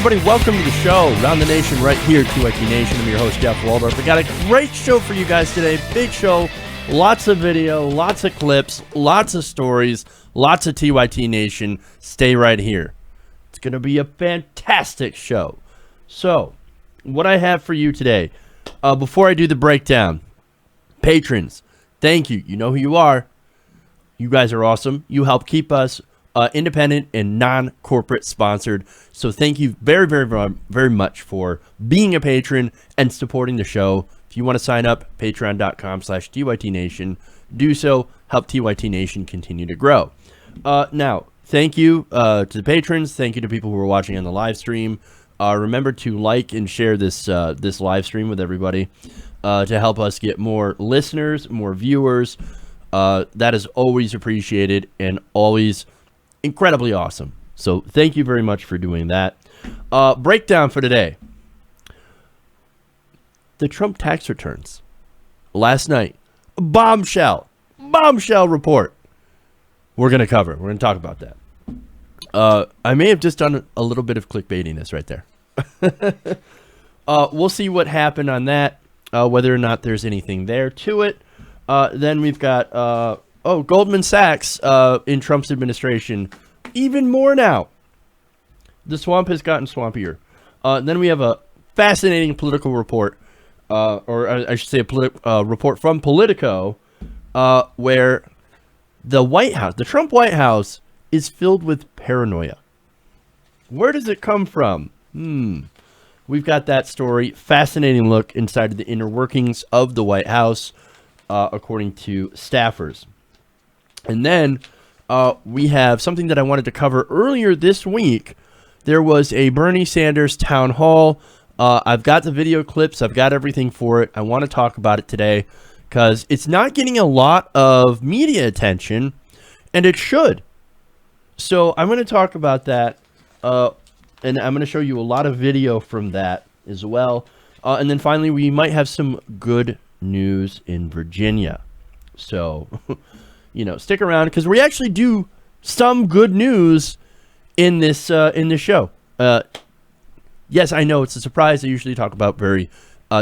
everybody? Welcome to the show, Round the Nation, right here, TYT Nation. I'm your host, Jeff Waldorf. We got a great show for you guys today. Big show, lots of video, lots of clips, lots of stories, lots of TYT Nation. Stay right here. It's going to be a fantastic show. So, what I have for you today, before I do the breakdown, patrons, thank you. You know who you are. You guys are awesome. You help keep us independent and non-corporate sponsored. So thank you very, very, very much for being a patron and supporting the show. If you want to sign up, patreon.com/TYTNation. Do so. Help TYT Nation continue to grow. Now, thank you to the patrons. Thank you to people who are watching on the live stream. Remember to like and share this live stream with everybody to help us get more listeners, more viewers. That is always appreciated and always incredibly awesome. So thank you very much for doing that. Breakdown for today. The Trump tax returns. Last night, bombshell report. We're going to cover. We're going to talk about that. I may have just done a little bit of clickbaitiness right there. We'll see what happened on that, whether or not there's anything there to it. Then we've got, Goldman Sachs in Trump's administration. Even more now. The swamp has gotten swampier. Then we have a fascinating political report, or I should say a report from Politico, where the White House, the Trump White House, is filled with paranoia. Where does it come from? We've got that story. Fascinating look inside of the inner workings of the White House, according to staffers. And then we have something that I wanted to cover earlier this week. There was a Bernie Sanders town hall. I've got the video clips. I've got everything for it. I want to talk about it today because it's not getting a lot of media attention, and it should. So I'm going to talk about that, and I'm going to show you a lot of video from that as well. And then finally, we might have some good news in Virginia. So, stick around because we actually do some good news in this show. Yes, I know it's a surprise. I usually talk about very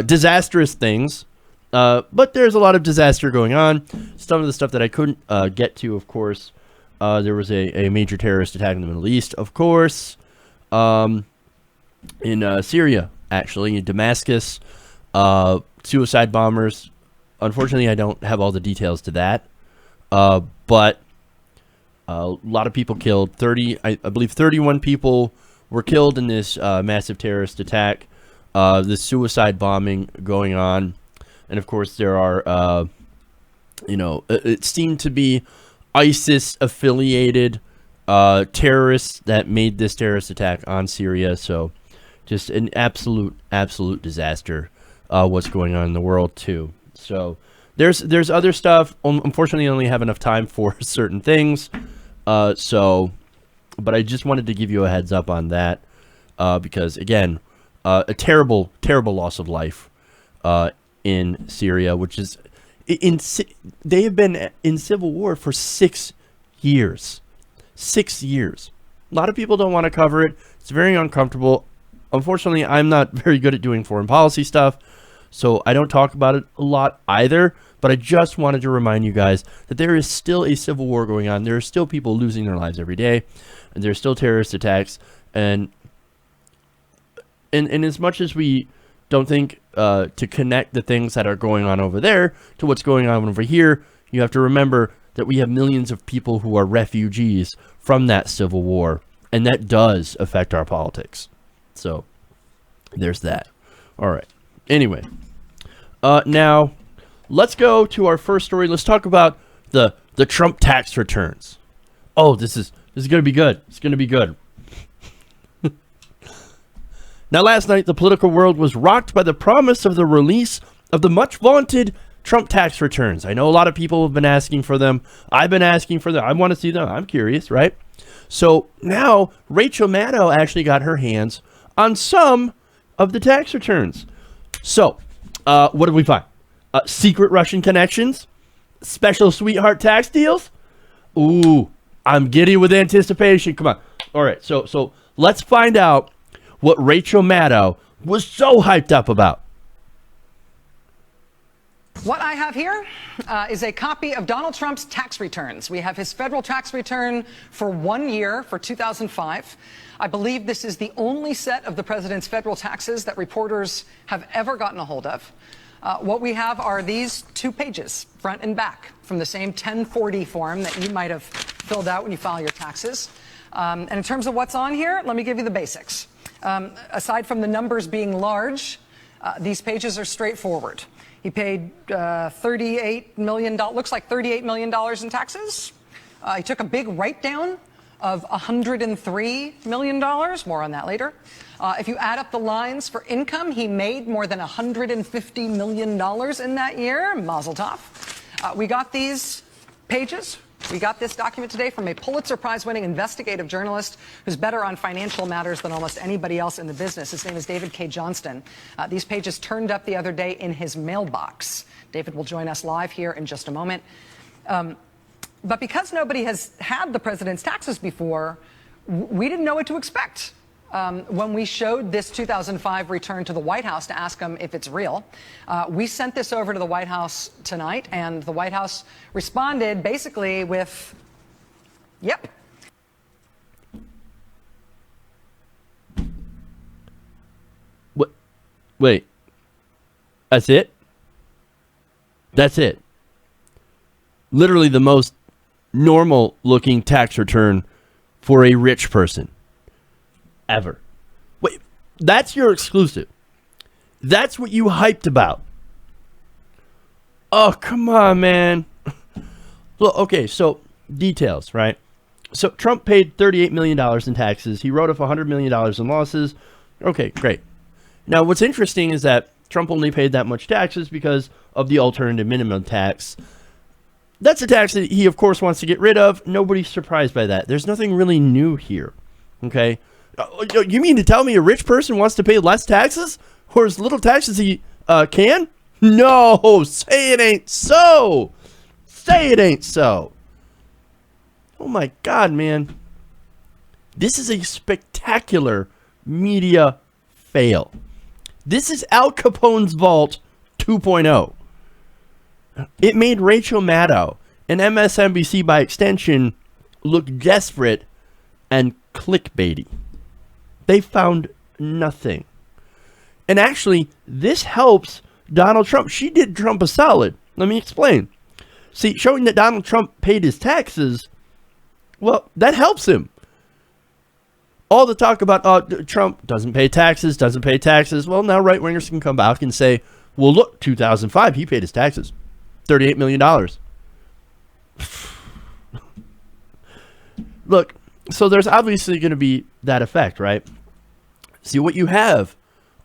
disastrous things, but there's a lot of disaster going on. Some of the stuff that I couldn't get to, of course. There was a major terrorist attack in the Middle East, of course, in Syria, actually, in Damascus, suicide bombers. Unfortunately, I don't have all the details to that, but a lot of people killed. I believe 31 people were killed in this massive terrorist attack, the suicide bombing going on. And of course, there are, it seemed to be ISIS-affiliated terrorists that made this terrorist attack on Syria. So just an absolute disaster, what's going on in the world, too. So there's other stuff. Unfortunately, I only have enough time for certain things. But I just wanted to give you a heads up on that because, again, a terrible loss of life in Syria, which is they have been in civil war for 6 years. 6 years. A lot of people don't want to cover it. It's very uncomfortable. Unfortunately, I'm not very good at doing foreign policy stuff, so I don't talk about it a lot either. But I just wanted to remind you guys that there is still a civil war going on. There are still people losing their lives every day, and there's still terrorist attacks. And as much as we don't think to connect the things that are going on over there to what's going on over here, you have to remember that we have millions of people who are refugees from that civil war, and that does affect our politics. So there's that. All right. Anyway, now let's go to our first story. Let's talk about the Trump tax returns. Oh, this is going to be good. It's going to be good. Now, last night, the political world was rocked by the promise of the release of the much vaunted Trump tax returns. I know a lot of people have been asking for them. I've been asking for them. I want to see them. I'm curious, right? So now Rachel Maddow actually got her hands on some of the tax returns. So what did we find? Secret Russian connections, special sweetheart tax deals. Ooh, I'm giddy with anticipation. Come on. All right. So let's find out what Rachel Maddow was so hyped up about. What I have here is a copy of Donald Trump's tax returns. We have his federal tax return for 1 year for 2005. I believe this is the only set of the president's federal taxes that reporters have ever gotten a hold of. What we have are these 2 pages, front and back, from the same 1040 form that you might have filled out when you file your taxes. And in terms of what's on here, let me give you the basics. Aside from the numbers being large, these pages are straightforward. He paid $38 million, looks like $38 million in taxes. He took a big write-down of $103 million. More on that later. If you add up the lines for income, he made more than $150 million in that year. Mazel tov. We got these pages. We got this document today from a Pulitzer Prize-winning investigative journalist who's better on financial matters than almost anybody else in the business. His name is David K. Johnston. These pages turned up the other day in his mailbox. David will join us live here in just a moment. But because nobody has had the president's taxes before, we didn't know what to expect. When we showed this 2005 return to the White House to ask them if it's real, we sent this over to the White House tonight, and the White House responded basically with, yep. What? Wait. That's it? That's it. Literally the most normal looking tax return for a rich person ever. Wait, that's your exclusive. That's what you hyped about. Oh, come on, man. Well, okay, so details, right? So Trump paid $38 million in taxes. He wrote off $100 million in losses. Okay, great. Now, what's interesting is that Trump only paid that much taxes because of the alternative minimum tax. That's a tax that he, of course, wants to get rid of. Nobody's surprised by that. There's nothing really new here, okay? You mean to tell me a rich person wants to pay less taxes or as little taxes he can? No, say it ain't so. Say it ain't so. Oh my God, man. This is a spectacular media fail. This is Al Capone's Vault 2.0. It made Rachel Maddow and MSNBC by extension look desperate and clickbaity. They found nothing. And actually, this helps Donald Trump. She did Trump a solid. Let me explain. See, showing that Donald Trump paid his taxes, well, that helps him. All the talk about Trump doesn't pay taxes. Well, now right-wingers can come back and say, well, look, 2005, he paid his taxes. $38 million. Look, so there's obviously going to be that effect, right? See, what you have,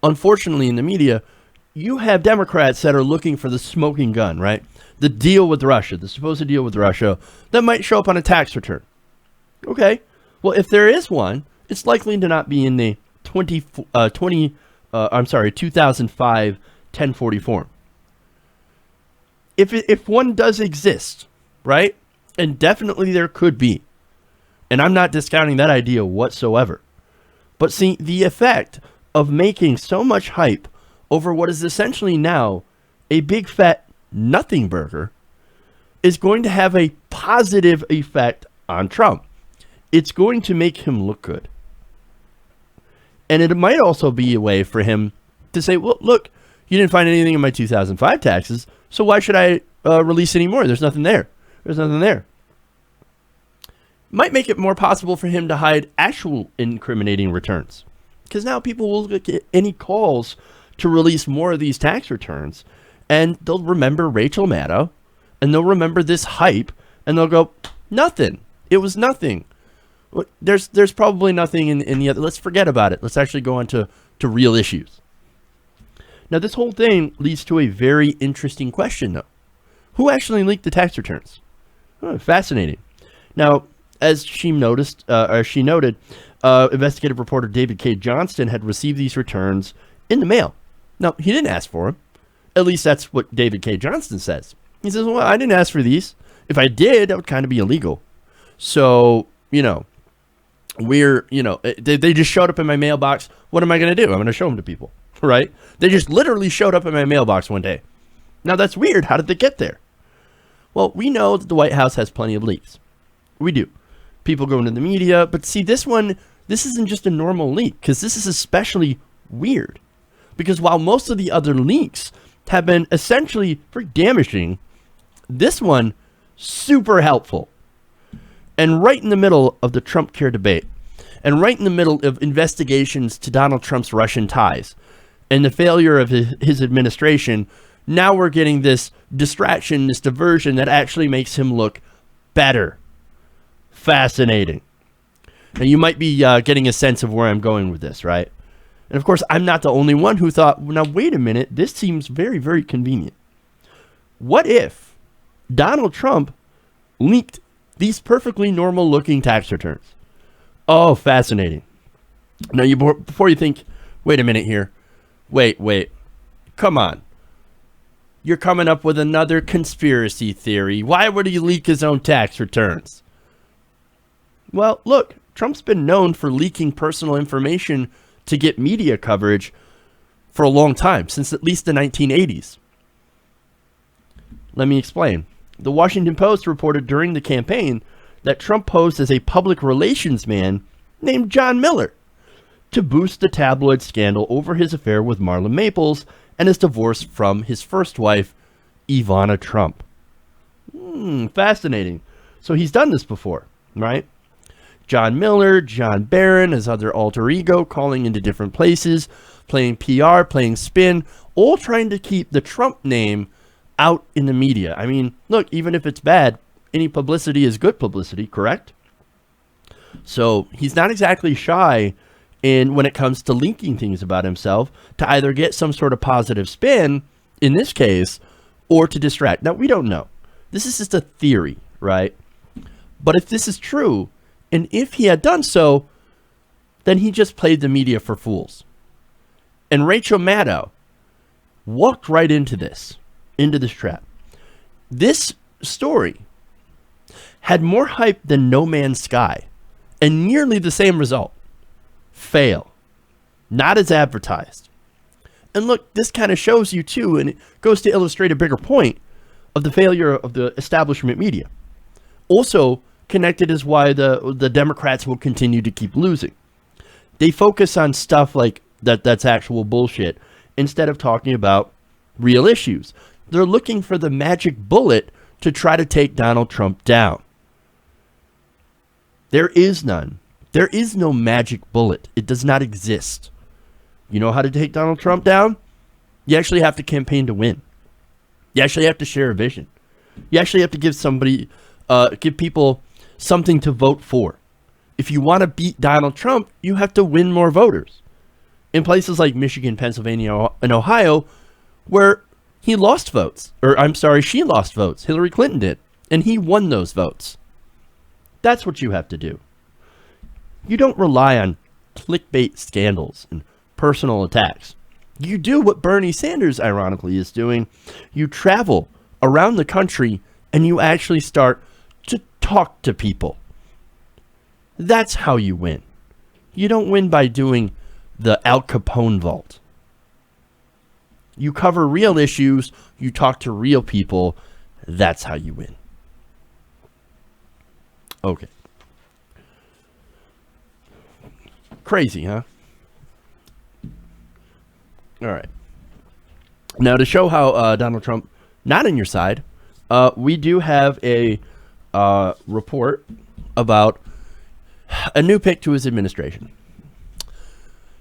unfortunately, in the media, you have Democrats that are looking for the smoking gun, right? The deal with Russia, the supposed deal with Russia, that might show up on a tax return. Okay. Well, if there is one, it's likely to not be in the 2005 1040 form. If one does exist, right? And definitely there could be. And I'm not discounting that idea whatsoever. But see, the effect of making so much hype over what is essentially now a big fat nothing burger is going to have a positive effect on Trump. It's going to make him look good. And it might also be a way for him to say, well, look, you didn't find anything in my 2005 taxes, so why should I release any more? There's nothing there. There's nothing there. Might make it more possible for him to hide actual incriminating returns. Because now people will get any calls to release more of these tax returns, and they'll remember Rachel Maddow, and they'll remember this hype, and they'll go, nothing. It was nothing. There's probably nothing in the other. Let's forget about it. Let's actually go on to real issues. Now, this whole thing leads to a very interesting question, though. Who actually leaked the tax returns? Oh, fascinating. Now, as she noted, investigative reporter David K. Johnston had received these returns in the mail. Now, he didn't ask for them. At least that's what David K. Johnston says. He says, well, I didn't ask for these. If I did, that would kind of be illegal. So, They just showed up in my mailbox. What am I going to do? I'm going to show them to people, right? They just literally showed up in my mailbox one day. Now, that's weird. How did they get there? Well, we know that the White House has plenty of leaks. We do. People go into the media. But see, this isn't just a normal leak, because this is especially weird. Because while most of the other leaks have been essentially very damaging, this one, super helpful. And right in the middle of the Trump care debate, and right in the middle of investigations to Donald Trump's Russian ties and the failure of his administration, now we're getting this distraction, this diversion that actually makes him look better. Fascinating. Now, you might be getting a sense of where I'm going with this, right? And of course, I'm not the only one who thought, now, wait a minute, this seems very, very convenient. What if Donald Trump leaked these perfectly normal looking tax returns? Oh, fascinating. Now, before you think, wait a minute here. Wait. Come on. You're coming up with another conspiracy theory. Why would he leak his own tax returns? Well, look, Trump's been known for leaking personal information to get media coverage for a long time, since at least the 1980s. Let me explain. The Washington Post reported during the campaign that Trump posed as a public relations man named John Miller to boost the tabloid scandal over his affair with Marla Maples and his divorce from his first wife, Ivana Trump. Fascinating. So he's done this before, right? John Miller, John Barron, his other alter ego, calling into different places, playing PR, playing spin, all trying to keep the Trump name out in the media. I mean, look, even if it's bad, any publicity is good publicity, correct? So he's not exactly shy when it comes to leaking things about himself to either get some sort of positive spin, in this case, or to distract. Now, we don't know. This is just a theory, right? But if this is true, and if he had done so, then he just played the media for fools. And Rachel Maddow walked right into this trap. This story had more hype than No Man's Sky, and nearly the same result. Fail. Not as advertised. And look, this kind of shows you too, and it goes to illustrate a bigger point of the failure of the establishment media. Also connected is why the Democrats will continue to keep losing. They focus on stuff like that's actual bullshit instead of talking about real issues. They're looking for the magic bullet to try to take Donald Trump down. There is none. There is no magic bullet. It does not exist. You know how to take Donald Trump down? You actually have to campaign to win. You actually have to share a vision. You actually have to give people something to vote for. If you want to beat Donald Trump, you have to win more voters. In places like Michigan, Pennsylvania, and Ohio, where she lost votes. Hillary Clinton did. And he won those votes. That's what you have to do. You don't rely on clickbait scandals and personal attacks. You do what Bernie Sanders, ironically, is doing. You travel around the country and you actually start to talk to people. That's how you win. You don't win by doing the Al Capone vault. You cover real issues. You talk to real people. That's how you win. Okay. Crazy, huh? All right. Now, to show how Donald Trump not on your side, we do have a report about a new pick to his administration.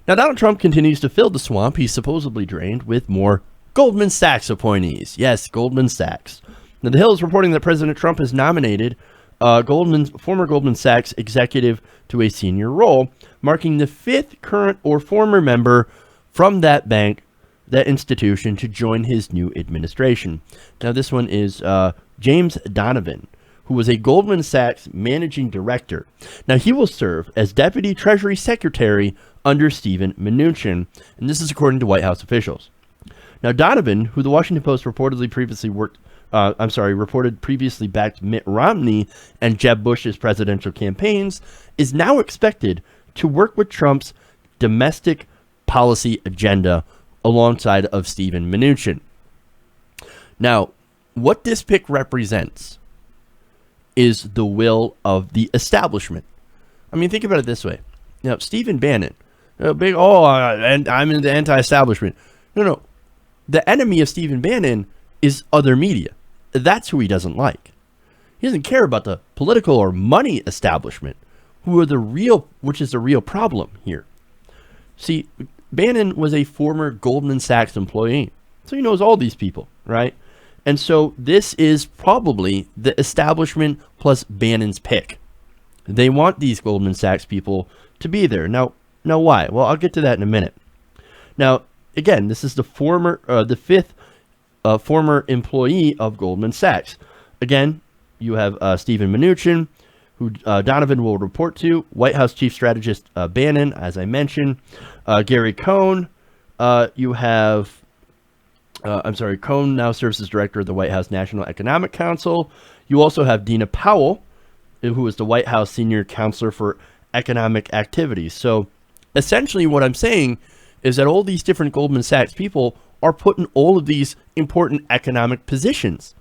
Now, Donald Trump continues to fill the swamp he's supposedly drained with more Goldman Sachs appointees. Yes, Goldman Sachs. Now, The Hill is reporting that President Trump has nominated former Goldman Sachs executive to a senior role, marking the fifth current or former member from that bank, that institution, to join his new administration. Now, this one is James Donovan, who was a Goldman Sachs managing director. Now, he will serve as Deputy Treasury Secretary under Steven Mnuchin, and this is according to White House officials. Now, Donovan, who the Washington Post reportedly previously worked reported previously backed Mitt Romney and Jeb Bush's presidential campaigns, is now expected to work with Trump's domestic policy agenda alongside of Steven Mnuchin. Now, what this pick represents is the will of the establishment. I mean, think about it this way. Now, Stephen Bannon, and I'm in the anti-establishment. No. The enemy of Stephen Bannon is other media. That's who he doesn't like. He doesn't care about the political or money establishment, which is the real problem here. See, Bannon was a former Goldman Sachs employee, so he knows all these people, right? And so this is probably the establishment plus Bannon's pick. They want these Goldman Sachs people to be there. Now why? Well, I'll get to that in a minute. Now, again, this is the fifth former employee of Goldman Sachs. Again, you have Steven Mnuchin, who Donovan will report to, White House Chief Strategist Bannon, as I mentioned, Gary Cohn. You have, Cohn now serves as director of the White House National Economic Council. You also have Dina Powell, who is the White House Senior Counselor for Economic Activities. So essentially what I'm saying is that all these different Goldman Sachs people are put in all of these important economic positions.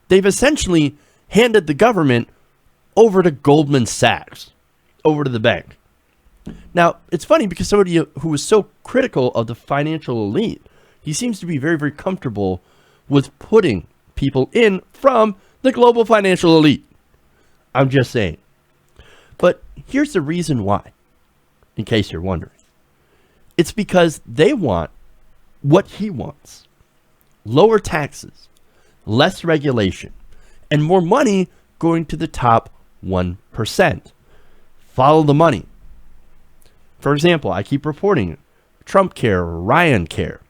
They've essentially handed the government over to Goldman Sachs, over to the bank. Now, it's funny because somebody who was so critical of the financial elite, he seems to be very, very comfortable with putting people in from the global financial elite. I'm just saying. But here's the reason why, in case you're wondering. It's because they want what he wants. Lower taxes, less regulation, and more money going to the top 1%. Follow the money. For example, I keep reporting Trump Care or Ryan Care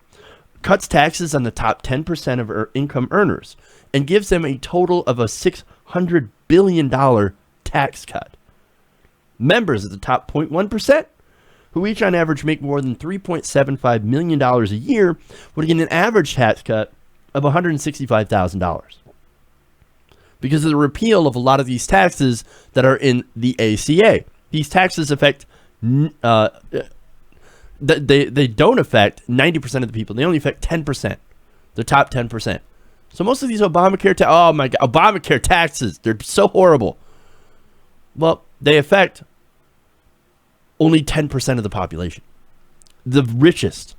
cuts taxes on the top 10% of income earners and gives them a total of a $600 billion tax cut. Members of the top 0.1%, who each on average make more than $3.75 million a year, would get an average tax cut of $165,000. Because of the repeal of a lot of these taxes that are in the ACA. These taxes affect, they don't affect 90% of the people. They only affect 10%, the top 10%. So most of these Obamacare taxes, they're so horrible. Well, they affect only 10% of the population, the richest.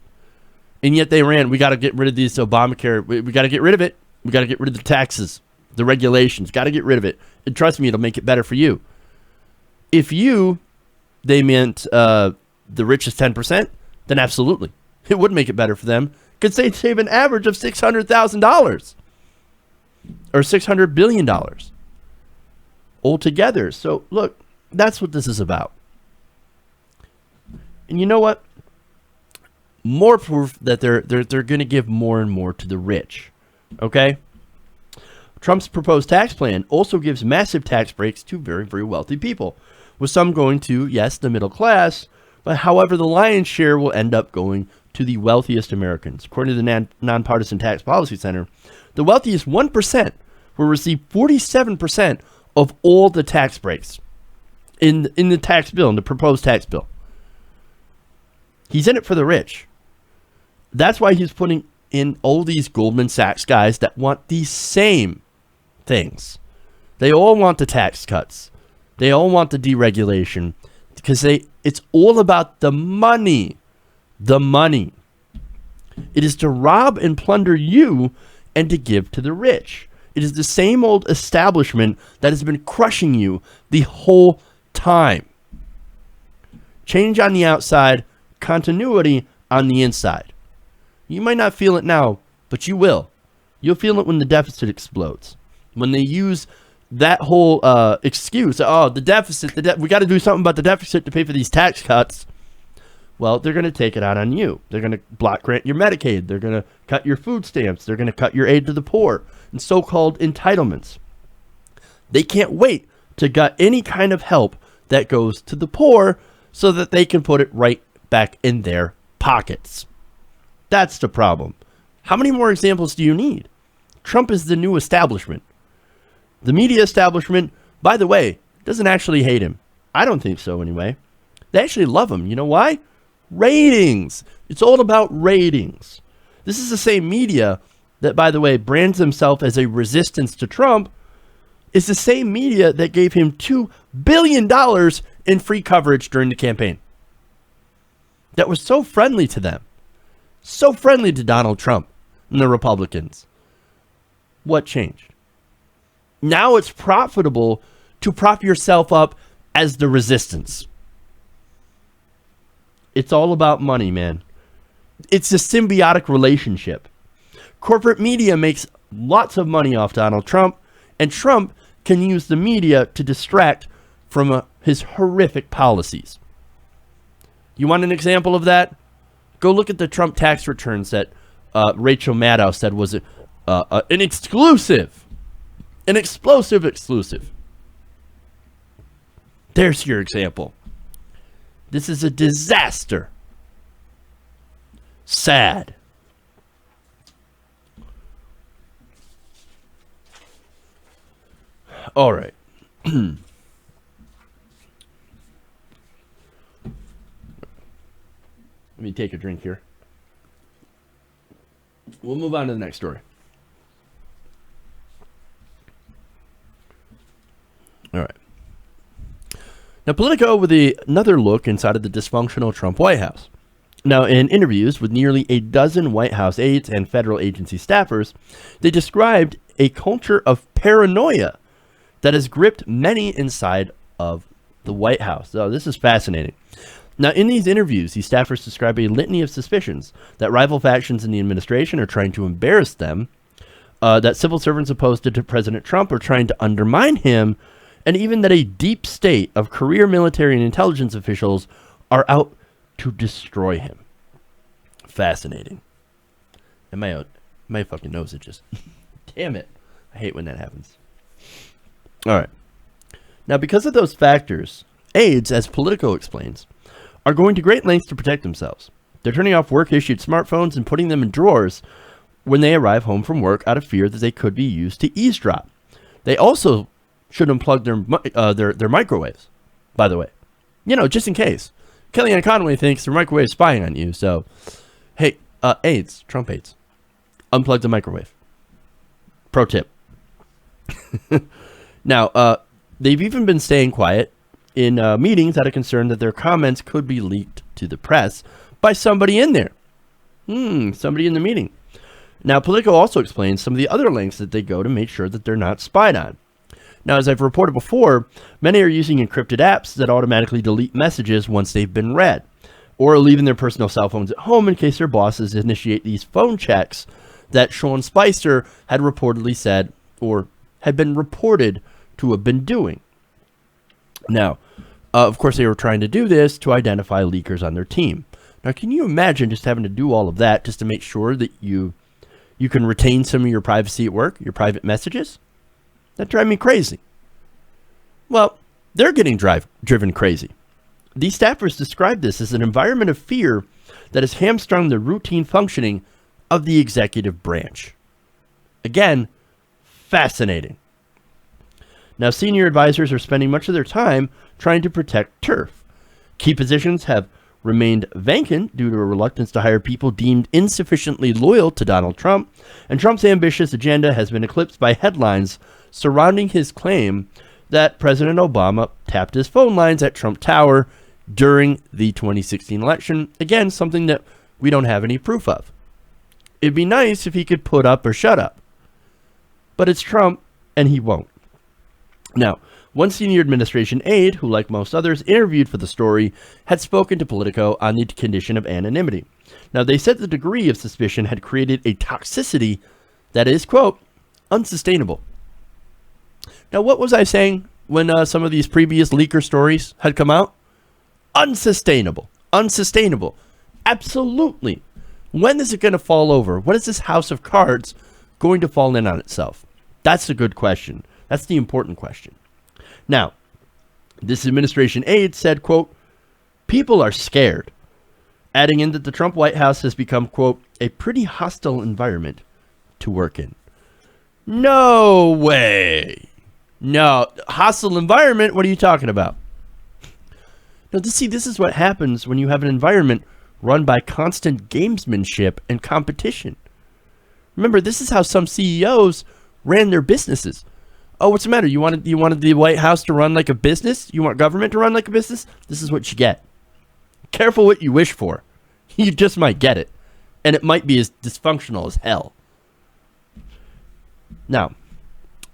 And yet they we got to get rid of these Obamacare. We got to get rid of it. We got to get rid of the taxes, the regulations, got to get rid of it. And trust me, it'll make it better for you. If they meant the richest 10%, then absolutely. It would make it better for them because they save an average of $600,000 or $600 billion altogether. So look, that's what this is about. And you know what? More proof that they're going to give more and more to the rich. Okay? Trump's proposed tax plan also gives massive tax breaks to very, very wealthy people, with some going to, yes, the middle class, but however, the lion's share will end up going to the wealthiest Americans. According to the Nonpartisan Tax Policy Center, the wealthiest 1% will receive 47% of all the tax breaks in the tax bill, in the proposed tax bill. He's in it for the rich. That's why he's putting in all these Goldman Sachs guys that want the same things. They all want the tax cuts. They all want the deregulation because it's all about the money. The money. It is to rob and plunder you and to give to the rich. It is the same old establishment that has been crushing you the whole time. Change on the outside, continuity on the inside. You might not feel it now, but you will. You'll feel it when the deficit explodes. When they use that whole excuse, the deficit, we got to do something about the deficit to pay for these tax cuts. Well, they're going to take it out on you. They're going to block grant your Medicaid. They're going to cut your food stamps. They're going to cut your aid to the poor and so-called entitlements. They can't wait to gut any kind of help that goes to the poor so that they can put it right back in their pockets. That's the problem. How many more examples do you need? Trump is the new establishment. The media establishment, by the way, doesn't actually hate him. I don't think so anyway. They actually love him. You know why? Ratings. It's all about ratings. This is the same media that, by the way, brands himself as a resistance to Trump, is the same media that gave him $2 billion in free coverage during the campaign. That was so friendly to them. So friendly to Donald Trump and the Republicans. What changed? Now it's profitable to prop yourself up as the resistance. It's all about money, man. It's a symbiotic relationship. Corporate media makes lots of money off Donald Trump, and Trump can use the media to distract from his horrific policies. You want an example of that? Go look at the Trump tax returns that Rachel Maddow said was an exclusive. An explosive exclusive. There's your example. This is a disaster. Sad. All right. Let me take a drink here. We'll move on to the next story. All right. Now, Politico with another look inside of the dysfunctional Trump White House. Now, in interviews with nearly a dozen White House aides and federal agency staffers, they described a culture of paranoia that has gripped many inside of the White House. So this is fascinating. Now, in these interviews, these staffers describe a litany of suspicions that rival factions in the administration are trying to embarrass them, that civil servants opposed to President Trump are trying to undermine him, and even that a deep state of career military and intelligence officials are out to destroy him. Fascinating. And my fucking nose is just... Damn it. I hate when that happens. All right. Now, because of those factors, aides, as Politico explains, are going to great lengths to protect themselves. They're turning off work-issued smartphones and putting them in drawers when they arrive home from work out of fear that they could be used to eavesdrop. They also should unplug their microwaves, by the way. You know, just in case. Kellyanne Conway thinks their microwave is spying on you, so... Hey, aides, Trump aides, unplug the microwave. Pro tip. Now, they've even been staying quiet in meetings out of concern that their comments could be leaked to the press by somebody in there. Somebody in the meeting. Now, Politico also explains some of the other lengths that they go to make sure that they're not spied on. Now, as I've reported before, many are using encrypted apps that automatically delete messages once they've been read, or leaving their personal cell phones at home in case their bosses initiate these phone checks that Sean Spicer had reportedly said, or had been reported to have been doing. Now, of course, they were trying to do this to identify leakers on their team. Now, can you imagine just having to do all of that just to make sure that you can retain some of your privacy at work, your private messages? That drive me crazy. Well, they're getting driven crazy. These staffers describe this as an environment of fear that has hamstrung the routine functioning of the executive branch. Again, fascinating. Now, senior advisors are spending much of their time trying to protect turf. Key positions have remained vacant due to a reluctance to hire people deemed insufficiently loyal to Donald Trump, and Trump's ambitious agenda has been eclipsed by headlines surrounding his claim that President Obama tapped his phone lines at Trump Tower during the 2016 election. Again, something that we don't have any proof of. It'd be nice if he could put up or shut up. But it's Trump, and he won't. Now, one senior administration aide, who like most others interviewed for the story, had spoken to Politico on the condition of anonymity. Now, they said the degree of suspicion had created a toxicity that is, quote, unsustainable. Now, what was I saying when some of these previous leaker stories had come out? Unsustainable. Unsustainable. Absolutely. When is it going to fall over? When is this house of cards going to fall in on itself? That's the good question. That's the important question. Now, this administration aide said, quote, people are scared, adding in that the Trump White House has become, quote, a pretty hostile environment to work in. No way. No. Hostile environment? What are you talking about? No, this is what happens when you have an environment run by constant gamesmanship and competition. Remember, this is how some CEOs ran their businesses. Oh, what's the matter? You wanted the White House to run like a business? You want government to run like a business? This is what you get. Careful what you wish for. You just might get it. And it might be as dysfunctional as hell. Now,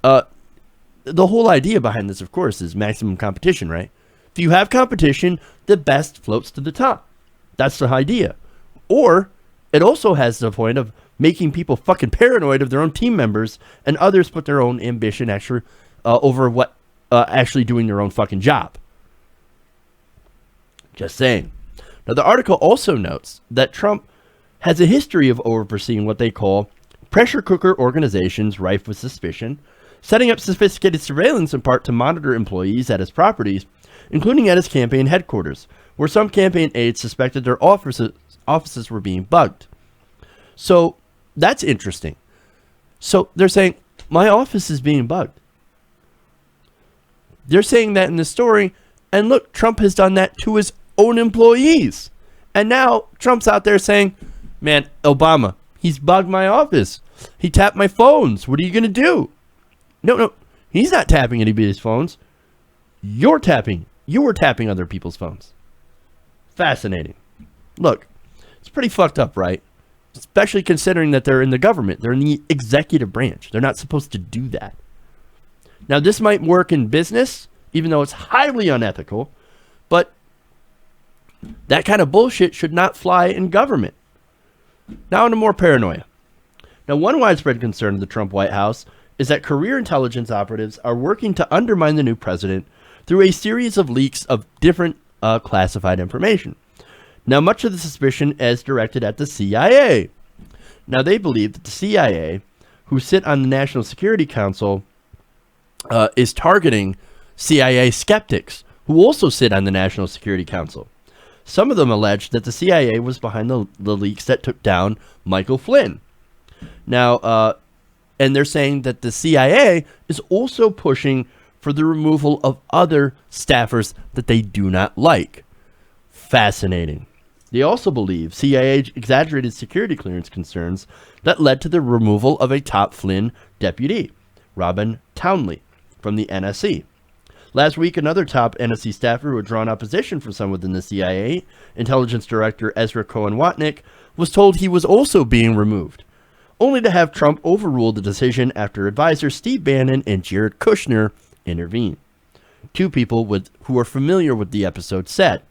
the whole idea behind this, of course, is maximum competition, right? If you have competition, the best floats to the top. That's the idea. Or it also has the point of making people fucking paranoid of their own team members, and others put their own ambition actually over what actually doing their own fucking job. Just saying. Now, the article also notes that Trump has a history of overseeing what they call pressure cooker organizations rife with suspicion, setting up sophisticated surveillance in part to monitor employees at his properties, including at his campaign headquarters, where some campaign aides suspected their offices were being bugged. So that's interesting. So they're saying, my office is being bugged. They're saying that in the story, and look, Trump has done that to his own employees. And now Trump's out there saying, man, Obama, he's bugged my office. He tapped my phones. What are you going to do? No, he's not tapping anybody's phones. You were tapping other people's phones. Fascinating. Look, it's pretty fucked up, right? Especially considering that they're in the government. They're in the executive branch. They're not supposed to do that. Now, this might work in business, even though it's highly unethical, but that kind of bullshit should not fly in government. Now into more paranoia. Now, one widespread concern of the Trump White House is that career intelligence operatives are working to undermine the new president through a series of leaks of different classified information. Now, much of the suspicion is directed at the CIA. Now, they believe that the CIA, who sit on the National Security Council, is targeting CIA skeptics, who also sit on the National Security Council. Some of them allege that the CIA was behind the leaks that took down Michael Flynn. Now, and they're saying that the CIA is also pushing for the removal of other staffers that they do not like. Fascinating. They also believe CIA exaggerated security clearance concerns that led to the removal of a top Flynn deputy, Robin Townley, from the NSC. Last week, another top NSC staffer who had drawn opposition from some within the CIA, Intelligence Director Ezra Cohen-Watnick, was told he was also being removed, only to have Trump overrule the decision after advisors Steve Bannon and Jared Kushner intervened. Two people who are familiar with the episode said.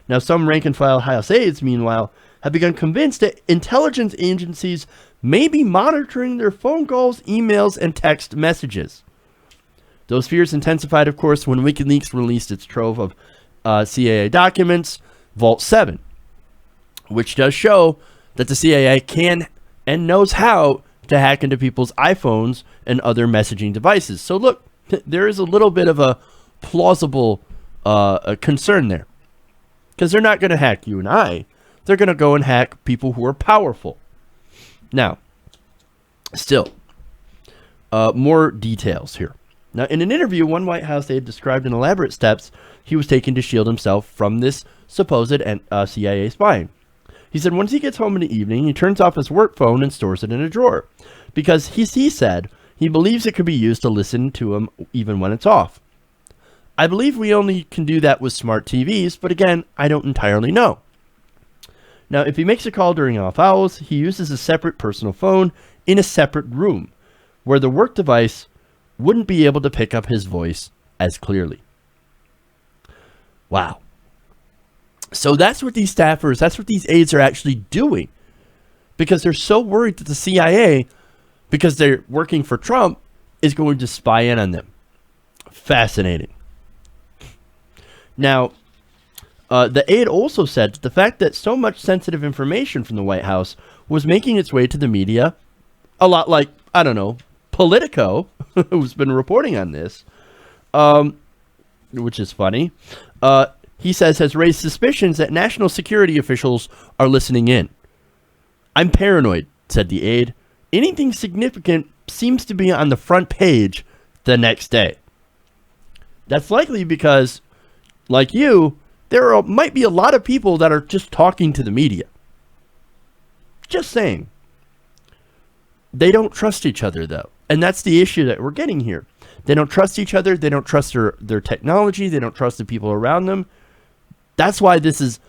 Now, some rank-and-file House aides, meanwhile, have become convinced that intelligence agencies may be monitoring their phone calls, emails, and text messages. Those fears intensified, of course, when WikiLeaks released its trove of CIA documents, Vault 7, which does show that the CIA can and knows how to hack into people's iPhones and other messaging devices. So look, there is a little bit of a plausible concern there. Because they're not going to hack you and I. They're going to go and hack people who are powerful. Now, still, more details here. Now, in an interview, one White House aide described in elaborate steps he was taking to shield himself from this supposed CIA spying. He said once he gets home in the evening, he turns off his work phone and stores it in a drawer. Because he said he believes it could be used to listen to him even when it's off. I believe we only can do that with smart TVs, but again, I don't entirely know. Now, if he makes a call during off hours, he uses a separate personal phone in a separate room, where the work device wouldn't be able to pick up his voice as clearly. Wow. So that's what these staffers, that's what these aides are actually doing. Because they're so worried that the CIA, because they're working for Trump, is going to spy in on them. Fascinating. Now, the aide also said that the fact that so much sensitive information from the White House was making its way to the media, a lot like, I don't know, Politico, who's been reporting on this, which is funny, he says has raised suspicions that national security officials are listening in. I'm paranoid, said the aide. Anything significant seems to be on the front page the next day. That's likely because, like you, might be a lot of people that are just talking to the media. Just saying. They don't trust each other, though. And that's the issue that we're getting here. They don't trust each other. They don't trust their technology. They don't trust the people around them. That's why this is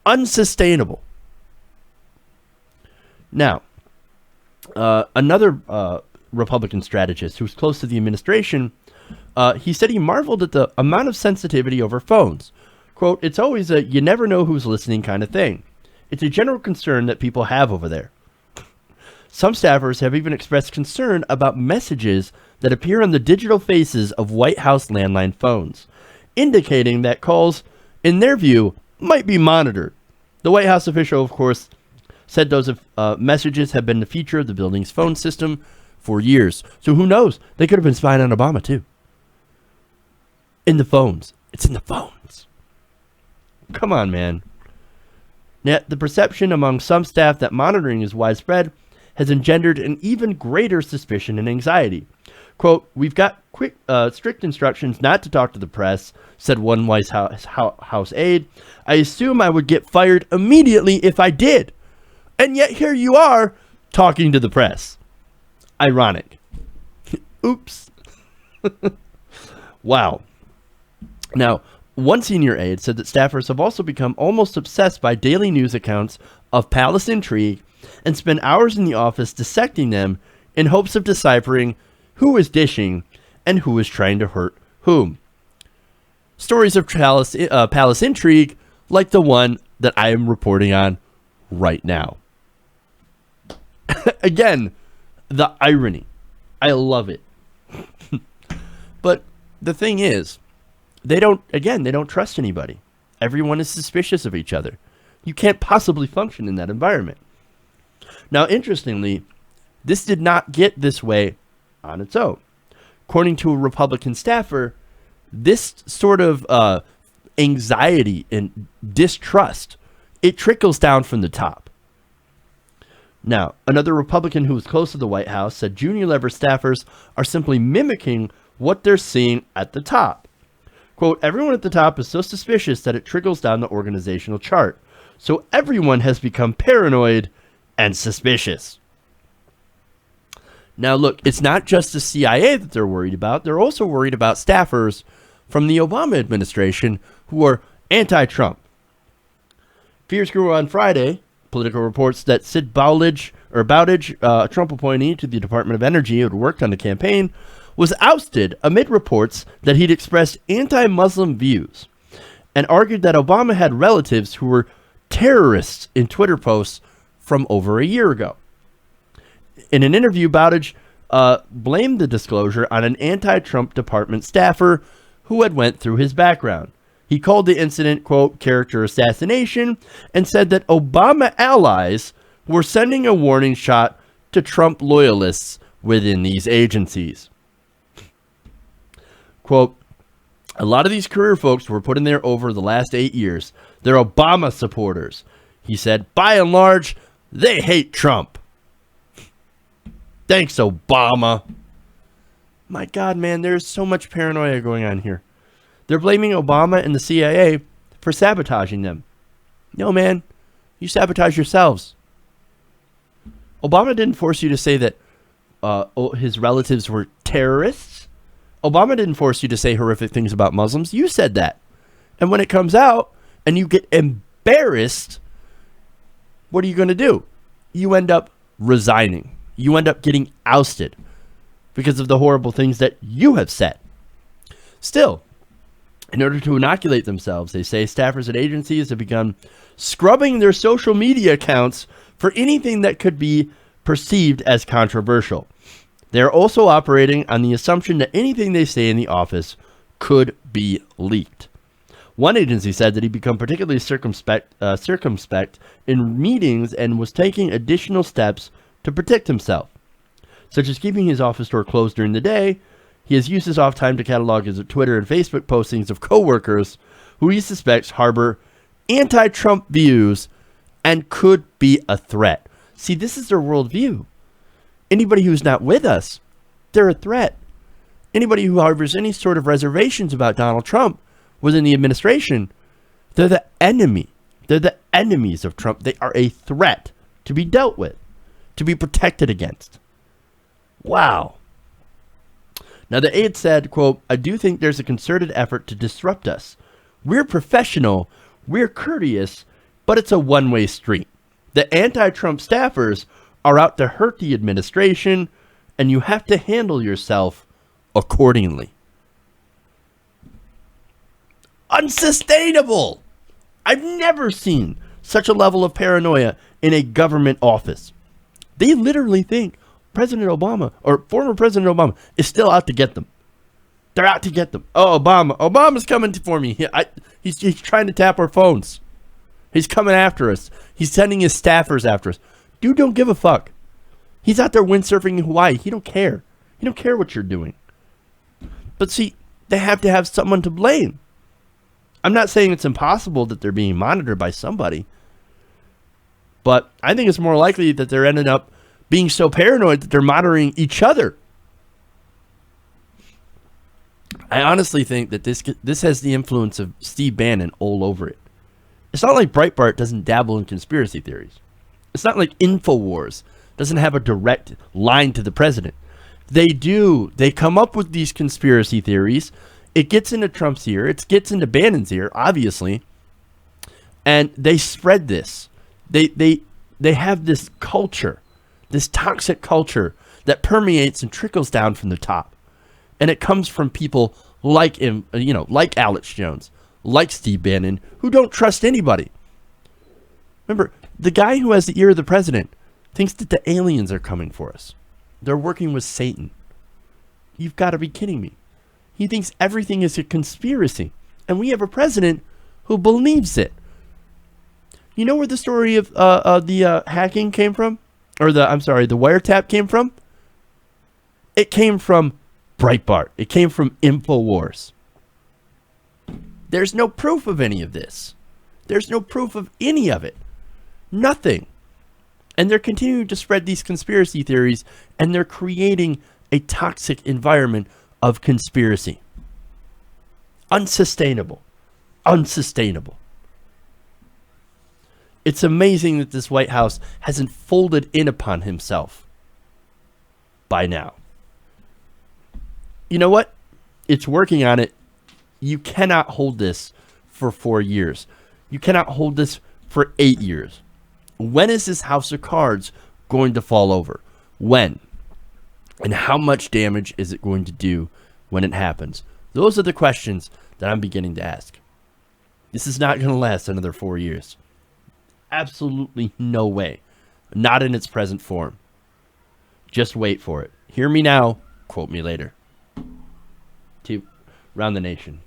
unsustainable. Now, another Republican strategist who's close to the administration, he said he marveled at the amount of sensitivity over phones. Quote, "It's always a you never know who's listening kind of thing. It's a general concern that people have over there. Some staffers have even expressed concern about messages that appear on the digital faces of White House landline phones, indicating that calls, in their view, might be monitored." The White House official, of course, said those messages have been the feature of the building's phone system for years. So who knows? They could have been spying on Obama, too. In the phones. It's in the phones. Come on, man. Yet the perception among some staff that monitoring is widespread has engendered an even greater suspicion and anxiety. Quote, "We've got strict instructions not to talk to the press," said one White House aide. "I assume I would get fired immediately if I did. And yet here you are talking to the press." Ironic. Oops. Wow. Now, one senior aide said that staffers have also become almost obsessed by daily news accounts of palace intrigue and spend hours in the office dissecting them in hopes of deciphering who is dishing and who is trying to hurt whom. Stories of palace intrigue like the one that I am reporting on right now. Again, the irony. I love it. But the thing is, they don't trust anybody. Everyone is suspicious of each other. You can't possibly function in that environment. Now, interestingly, this did not get this way on its own. According to a Republican staffer, this sort of anxiety and distrust, it trickles down from the top. Now, another Republican who was close to the White House said junior level staffers are simply mimicking what they're seeing at the top. Quote, "Everyone at the top is so suspicious that it trickles down the organizational chart. So everyone has become paranoid and suspicious." Now, look, it's not just the CIA that they're worried about. They're also worried about staffers from the Obama administration who are anti-Trump. Fears grew on Friday. Political reports that Sid Bowditch, a Trump appointee to the Department of Energy who had worked on the campaign, was ousted amid reports that he'd expressed anti-Muslim views and argued that Obama had relatives who were terrorists in Twitter posts from over a year ago. In an interview, Bowditch blamed the disclosure on an anti-Trump department staffer who had went through his background. He called the incident, quote, "character assassination," and said that Obama allies were sending a warning shot to Trump loyalists within these agencies. Quote, "A lot of these career folks were put in there over the last 8 years. They're Obama supporters." He said, "By and large, they hate Trump." Thanks, Obama. My God, man, there's so much paranoia going on here. They're blaming Obama and the CIA for sabotaging them. No, man, you sabotage yourselves. Obama didn't force you to say that his relatives were terrorists. Obama didn't force you to say horrific things about Muslims. You said that. And when it comes out and you get embarrassed, what are you going to do? You end up resigning. You end up getting ousted because of the horrible things that you have said. Still, in order to inoculate themselves, they say staffers at agencies have begun scrubbing their social media accounts for anything that could be perceived as controversial. They are also operating on the assumption that anything they say in the office could be leaked. One agency said that he'd become particularly circumspect in meetings and was taking additional steps to protect himself, such as keeping his office door closed during the day. He has used his off time to catalog his Twitter and Facebook postings of coworkers who he suspects harbor anti-Trump views and could be a threat. See, this is their worldview. Anybody who's not with us They're a threat. Anybody who harbors any sort of reservations about Donald Trump within the administration, they're the enemy. They're the enemies of Trump. They are a threat to be dealt with, to be protected against. Wow. Now, the aide said, quote, "I do think there's a concerted effort to disrupt us. We're professional, we're courteous, but it's a one-way street. The anti-Trump staffers are out to hurt the administration, and you have to handle yourself accordingly." Unsustainable! I've never seen such a level of paranoia in a government office. They literally think President Obama, or former President Obama, is still out to get them. They're out to get them. Oh, Obama's coming for me. He's trying to tap our phones. He's coming after us. He's sending his staffers after us. Dude don't give a fuck. He's out there windsurfing in Hawaii. He don't care. He don't care what you're doing. But see, they have to have someone to blame. I'm not saying it's impossible that they're being monitored by somebody, but I think it's more likely that they're ending up being so paranoid that they're monitoring each other. I honestly think that this has the influence of Steve Bannon all over it. It's not like Breitbart doesn't dabble in conspiracy theories. It's not like InfoWars doesn't have a direct line to the president. They do. They come up with these conspiracy theories. It gets into Trump's ear. It gets into Bannon's ear, obviously. And they spread this. They have this culture, this toxic culture that permeates and trickles down from the top. And it comes from people like him, like Alex Jones, like Steve Bannon, who don't trust anybody. Remember, the guy who has the ear of the president thinks that the aliens are coming for us. They're working with Satan. You've got to be kidding me. He thinks everything is a conspiracy. And we have a president who believes it. You know where the story of the hacking came from? Or the wiretap came from? It came from Breitbart. It came from InfoWars. There's no proof of any of this. There's no proof of any of it. Nothing. And they're continuing to spread these conspiracy theories, and they're creating a toxic environment of conspiracy. Unsustainable. Unsustainable. It's amazing that this White House hasn't folded in upon himself by now. You know what? It's working on it. You cannot hold this for 4 years. You cannot hold this for 8 years. When is this house of cards going to fall over? When? And how much damage is it going to do when it happens? Those are the questions that I'm beginning to ask. This is not going to last another 4 years. Absolutely no way. Not in its present form. Just wait for it. Hear me now, quote me later. To Round the Nation.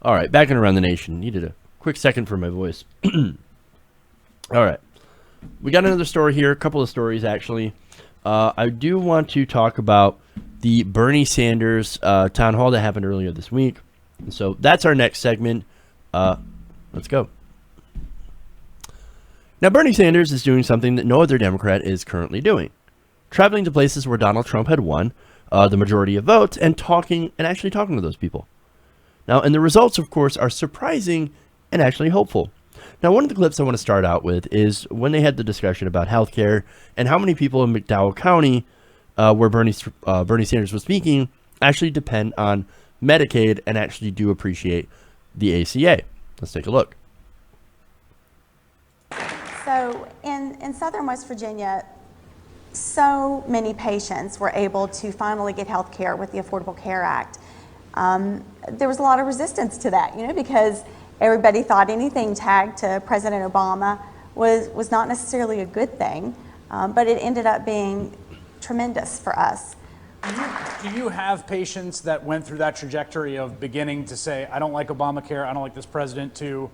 All right, back in Around the Nation. Needed a quick second for my voice. All right. We got another story here, a couple of stories, actually. I do want to talk about the Bernie Sanders town hall that happened earlier this week. And so that's our next segment. Let's go. Now, Bernie Sanders is doing something that no other Democrat is currently doing. Traveling to places where Donald Trump had won the majority of votes and actually talking to those people. Now, and the results, of course, are surprising and actually hopeful. Now, one of the clips I want to start out with is when they had the discussion about healthcare and how many people in McDowell County, where Bernie Sanders was speaking, actually depend on Medicaid and actually do appreciate the ACA. Let's take a look. So in in Southern West Virginia, so many patients were able to finally get health care with the Affordable Care Act. There was a lot of resistance to that, because everybody thought anything tagged to President Obama was not necessarily a good thing, but it ended up being tremendous for us. Do you have patients that went through that trajectory of beginning to say, I don't like Obamacare, I don't like this president, to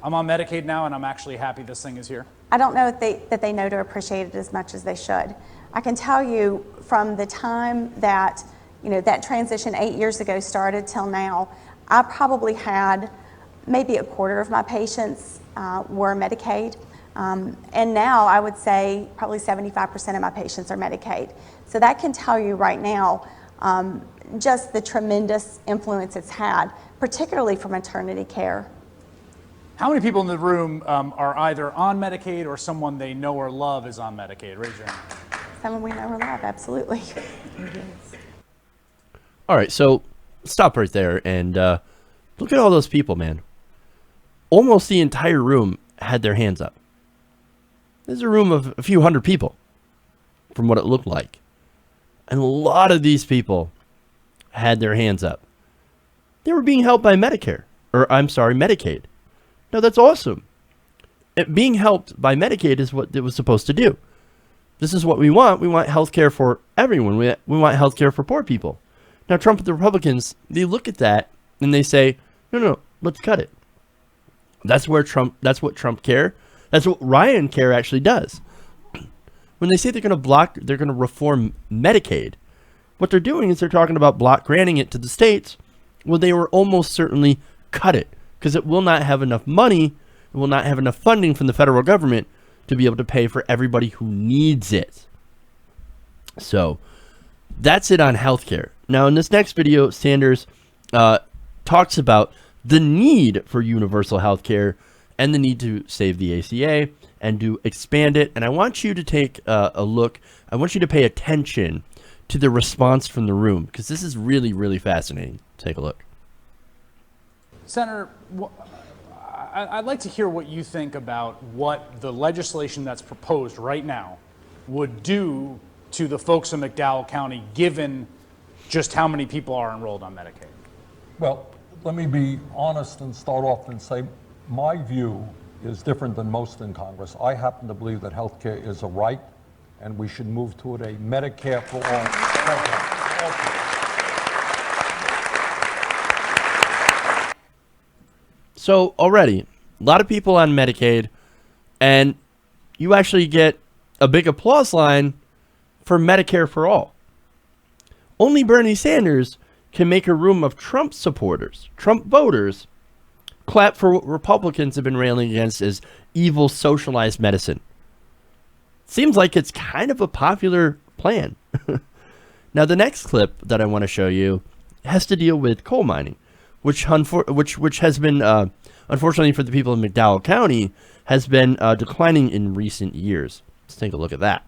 I'm on Medicaid now and I'm actually happy this thing is here? I don't know that they know to appreciate it as much as they should. I can tell you from the time that that transition 8 years ago started till now, I probably had maybe a quarter of my patients were Medicaid. And now I would say probably 75% of my patients are Medicaid. So that can tell you right now just the tremendous influence it's had, particularly for maternity care. How many people in the room are either on Medicaid or someone they know or love is on Medicaid? Raise your hand. Someone we know or love, absolutely. All right, so stop right there and look at all those people, man. Almost the entire room had their hands up. There's a room of a few hundred people, from what it looked like. And a lot of these people had their hands up. They were being helped by Medicaid. No, that's awesome. Being helped by Medicaid is what it was supposed to do. This is what we want. We want health care for everyone. We want health care for poor people. Now, Trump and the Republicans, they look at that and they say, no, let's cut it. That's what Trump care. That's what Ryan care actually does. When they say they're going to reform Medicaid, what they're doing is they're talking about block granting it to the states. Well, they will almost certainly cut it because it will not have enough money. It will not have enough funding from the federal government to be able to pay for everybody who needs it. So that's it on healthcare. Now, in this next video, Sanders talks about the need for universal healthcare and the need to save the ACA and to expand it. And I want you to take a look. I want you to pay attention to the response from the room because this is really, really fascinating. Take a look. Senator, I'd like to hear what you think about what the legislation that's proposed right now would do to the folks in McDowell County, given just how many people are enrolled on Medicaid. Well, let me be honest and start off and say my view is different than most in Congress. I happen to believe that health care is a right, and we should move toward a Medicare for all program. So already, a lot of people on Medicaid, and you actually get a big applause line for Medicare for all. Only Bernie Sanders can make a room of Trump supporters, Trump voters, clap for what Republicans have been railing against as evil socialized medicine. Seems like it's kind of a popular plan. Now, the next clip that I want to show you has to deal with coal mining, which has been, unfortunately for the people in McDowell County, has been declining in recent years. Let's take a look at that.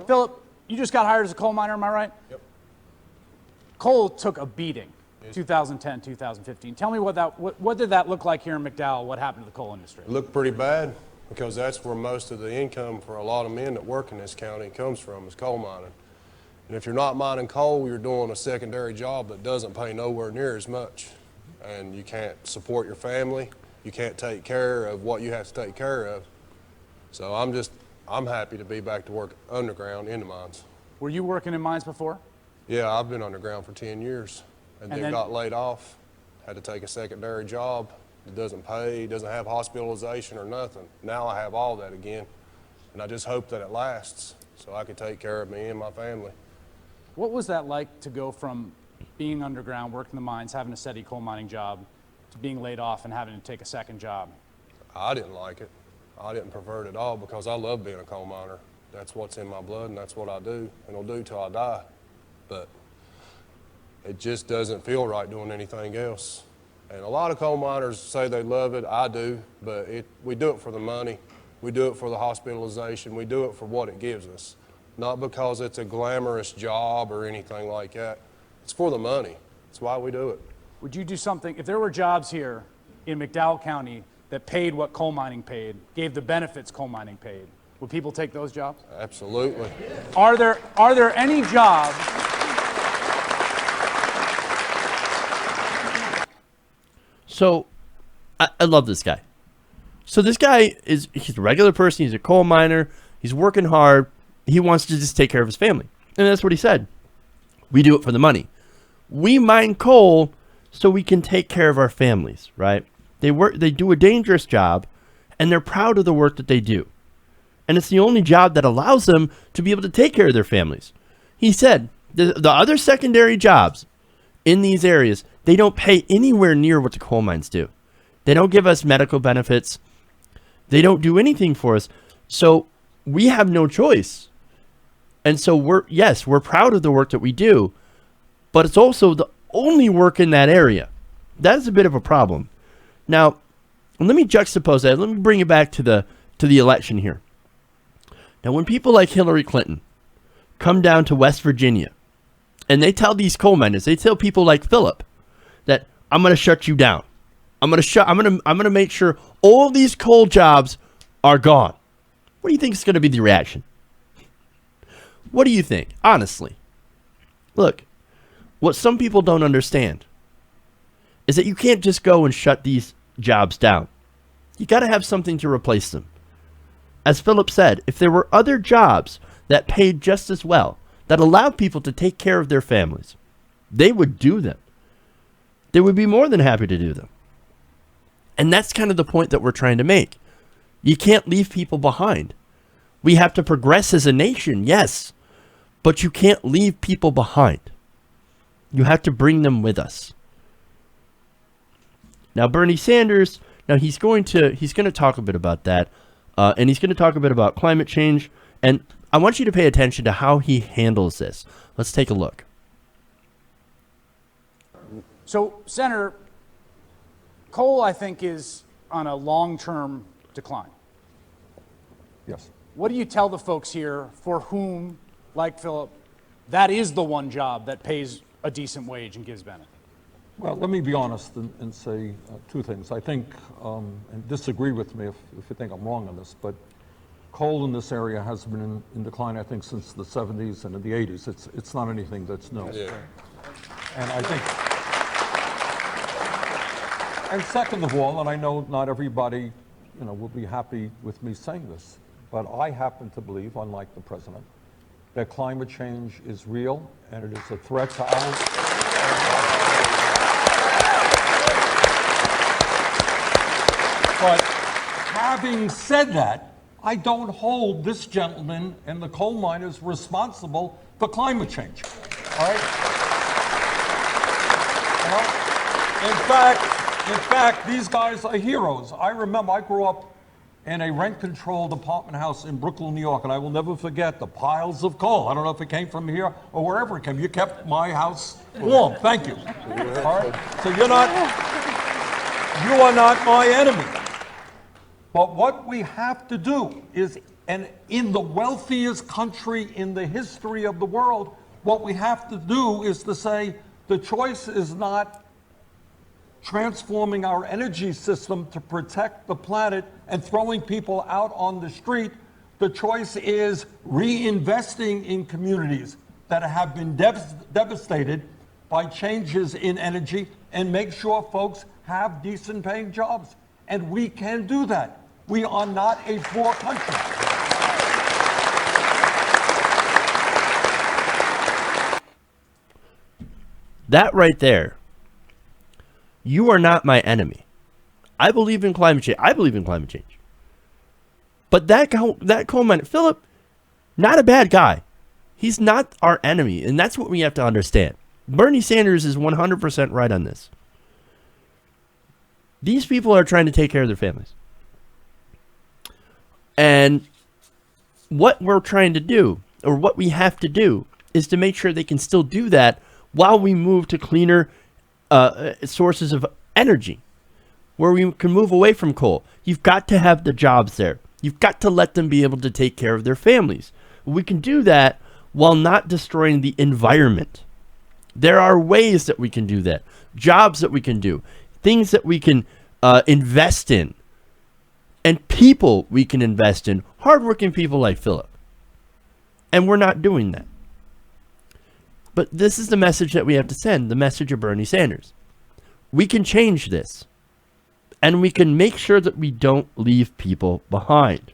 Philip, you just got hired as a coal miner, am I right? Yep. Coal took a beating, 2010, 2015. Tell me what did that look like here in McDowell? What happened to the coal industry? It looked pretty bad because that's where most of the income for a lot of men that work in this county comes from, is coal mining. And if you're not mining coal, you're doing a secondary job that doesn't pay nowhere near as much. And you can't support your family. You can't take care of what you have to take care of. So I'm happy to be back to work underground in the mines. Were you working in mines before? Yeah, I've been underground for 10 years and then got laid off, had to take a secondary job. It doesn't pay, doesn't have hospitalization or nothing. Now I have all that again, and I just hope that it lasts so I can take care of me and my family. What was that like to go from being underground, working the mines, having a steady coal mining job, to being laid off and having to take a second job? I didn't like it. I didn't prefer it at all because I love being a coal miner. That's what's in my blood and that's what I do, and I'll do till I die. But it just doesn't feel right doing anything else. And a lot of coal miners say they love it. I do, but we do it for the money. We do it for the hospitalization. We do it for what it gives us. Not because it's a glamorous job or anything like that. It's for the money. That's why we do it. Would you do something, if there were jobs here in McDowell County that paid what coal mining paid, gave the benefits coal mining paid, would people take those jobs? Absolutely. Are there any jobs? So, I love this guy. So this guy he's a regular person. He's a coal miner. He's working hard. He wants to just take care of his family. And that's what he said. We do it for the money. We mine coal so we can take care of our families, right? They do a dangerous job, and they're proud of the work that they do. And it's the only job that allows them to be able to take care of their families. He said the other secondary jobs in these areas, they don't pay anywhere near what the coal mines do. They don't give us medical benefits. They don't do anything for us. So we have no choice. And so we're proud of the work that we do, but it's also the only work in that area. That's a bit of a problem. Now, let me juxtapose that. Let me bring it back to the election here. Now, when people like Hillary Clinton come down to West Virginia and they tell these coal miners, they tell people like Philip that I'm going to shut you down. I'm going to make sure all these coal jobs are gone. What do you think is going to be the reaction? What do you think? Honestly. Look, what some people don't understand is that you can't just go and shut these jobs down. You got to have something to replace them. As Philip said, if there were other jobs that paid just as well, that allowed people to take care of their families, they would do them. They would be more than happy to do them. And that's kind of the point that we're trying to make. You can't leave people behind. We have to progress as a nation, yes, but you can't leave people behind. You have to bring them with us. Now, Bernie Sanders, he's going to talk a bit about that, and he's going to talk a bit about climate change, and I want you to pay attention to how he handles this. Let's take a look. So, Senator, coal, I think, is on a long-term decline. Yes. What do you tell the folks here for whom, like Philip, that is the one job that pays a decent wage and gives benefit? Well, let me be honest and say two things. I think, and disagree with me if you think I'm wrong on this, but coal in this area has been in decline, I think, since the 70s and in the 80s. It's not anything that's new. Yeah. And I think, and second of all, and I know not everybody, will be happy with me saying this, but I happen to believe, unlike the president, that climate change is real and it is a threat to our. But having said that, I don't hold this gentleman and the coal miners responsible for climate change. All right? In fact, these guys are heroes. I remember I grew up in a rent-controlled apartment house in Brooklyn, New York, and I will never forget the piles of coal. I don't know if it came from here or wherever it came. You kept my house warm. Thank you. All right? So you are not my enemy. But what we have to do is, and in the wealthiest country in the history of the world, what we have to do is to say the choice is not transforming our energy system to protect the planet and throwing people out on the street. The choice is reinvesting in communities that have been devastated by changes in energy and make sure folks have decent paying jobs. And we can do that. We are not a poor country. That right there. You are not my enemy. I believe in climate change. But that coal miner, Philip, not a bad guy. He's not our enemy, and that's what we have to understand. Bernie Sanders is 100% right on this. These people are trying to take care of their families. And what we're trying to do, or what we have to do, is to make sure they can still do that while we move to cleaner sources of energy, where we can move away from coal. You've got to have the jobs there. You've got to let them be able to take care of their families. We can do that while not destroying the environment. There are ways that we can do that. Jobs that we can do. Things that we can invest in and people we can invest in, hardworking people like Philip. And we're not doing that. But this is the message that we have to send, the message of Bernie Sanders. We can change this. And we can make sure that we don't leave people behind.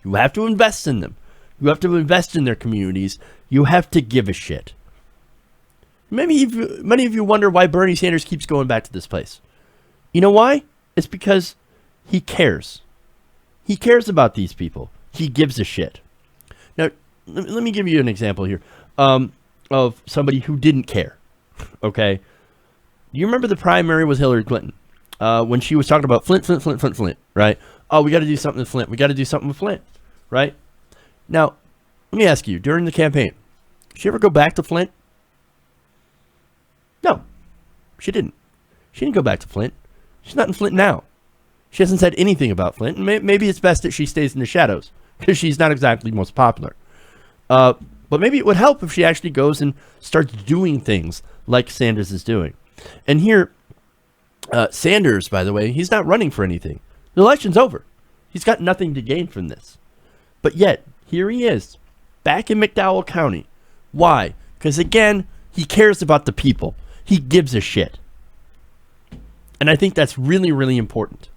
You have to invest in them. You have to invest in their communities. You have to give a shit. Many of you wonder why Bernie Sanders keeps going back to this place. You know why? It's because he cares. He cares about these people. He gives a shit. Now, let me give you an example here of somebody who didn't care. Okay? You remember the primary was Hillary Clinton when she was talking about Flint, right? Oh, we got to do something with Flint. We got to do something with Flint, right? Now, let me ask you, during the campaign, did she ever go back to Flint? No, she didn't. She didn't go back to Flint. She's not in Flint now. She hasn't said anything about Flint. And maybe it's best that she stays in the shadows because she's not exactly most popular. But maybe it would help if she actually goes and starts doing things like Sanders is doing. And here, Sanders, by the way, he's not running for anything. The election's over. He's got nothing to gain from this. But yet, here he is, back in McDowell County. Why? Because again, he cares about the people. He gives a shit. And I think that's really, really important.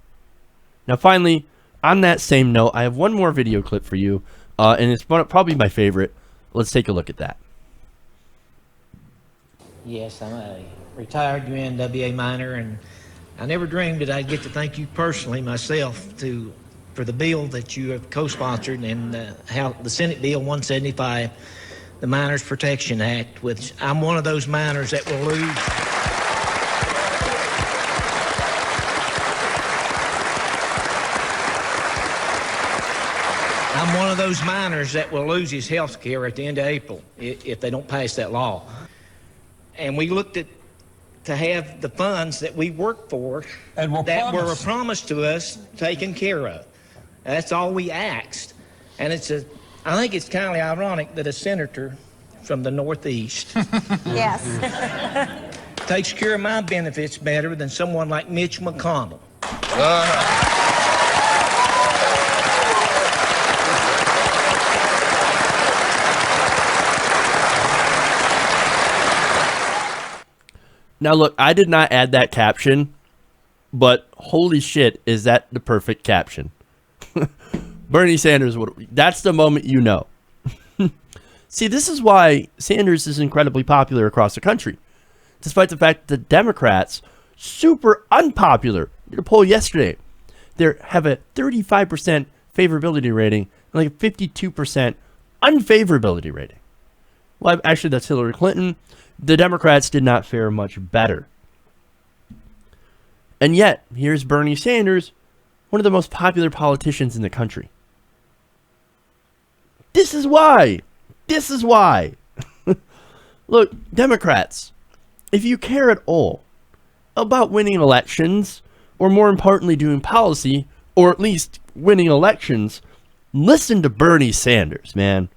Now, finally, on that same note, I have one more video clip for you, and it's probably my favorite. Let's take a look at that. Yes, I'm a retired UNWA miner, and I never dreamed that I'd get to thank you personally myself for the bill that you have co-sponsored and how the Senate Bill 175, the Miners Protection Act, which I'm one of those miners that will lose. I'm one of those miners that will lose his health care at the end of April if they don't pass that law. And we looked at to have the funds that we work for And that were promised to us taken care of. That's all we asked. And I think it's kind of ironic that a senator from the Northeast Yes. takes care of my benefits better than someone like Mitch McConnell. Now, look, I did not add that caption, but holy shit, is that the perfect caption? Bernie Sanders, that's the moment you know. See, this is why Sanders is incredibly popular across the country, despite the fact that the Democrats, super unpopular. I did a poll yesterday. They have a 35% favorability rating and like a 52% unfavorability rating. Well, actually, that's Hillary Clinton. The Democrats did not fare much better. And yet, here's Bernie Sanders, one of the most popular politicians in the country. This is why. This is why. Look, Democrats, if you care at all about winning elections, or more importantly, doing policy, or at least winning elections, listen to Bernie Sanders, man.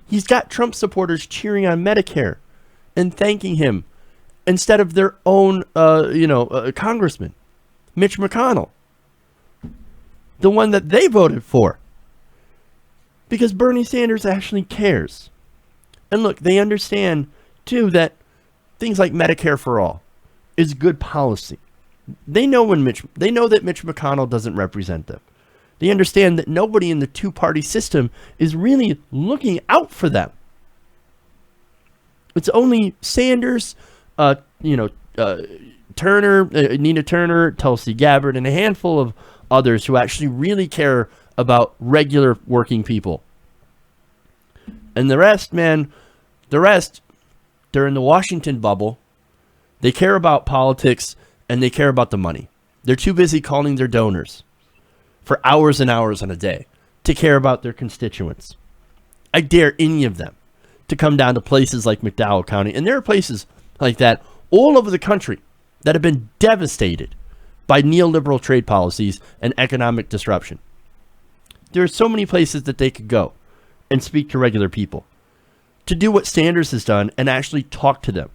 He's got Trump supporters cheering on Medicare and thanking him instead of their own, congressman, Mitch McConnell, the one that they voted for. Because Bernie Sanders actually cares. And look, they understand, too, that things like Medicare for All is good policy. They know that Mitch McConnell doesn't represent them. They understand that nobody in the two-party system is really looking out for them. It's only Sanders, Turner, Nina Turner, Tulsi Gabbard, and a handful of others who actually really care about regular working people. And the rest, man, they're in the Washington bubble. They care about politics and they care about the money. They're too busy calling their donors for hours and hours on a day to care about their constituents. I dare any of them to come down to places like McDowell County. And there are places like that all over the country that have been devastated by neoliberal trade policies and economic disruption. There are so many places that they could go and speak to regular people, to do what Sanders has done and actually talk to them.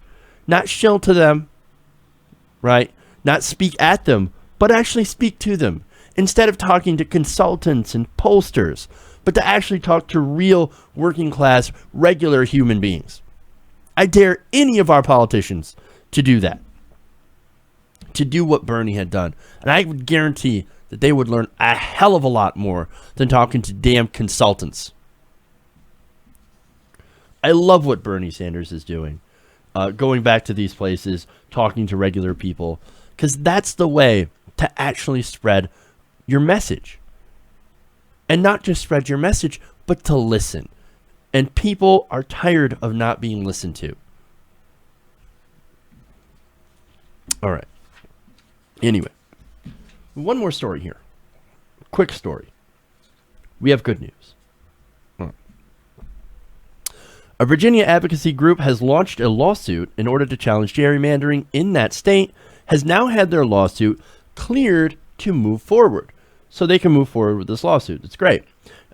Not shill to them, right? Not speak at them, but actually speak to them instead of talking to consultants and pollsters, but to actually talk to real working class, regular human beings. I dare any of our politicians to do that, to do what Bernie had done. And I would guarantee that they would learn a hell of a lot more than talking to damn consultants. I love what Bernie Sanders is doing. Going back to these places, talking to regular people, because that's the way to actually spread your message. And not just spread your message, but to listen. And people are tired of not being listened to. All right. Anyway, one more story here. Quick story. We have good news. A Virginia advocacy group has launched a lawsuit in order to challenge gerrymandering in that state, has now had their lawsuit cleared to move forward. So they can move forward with this lawsuit. It's great.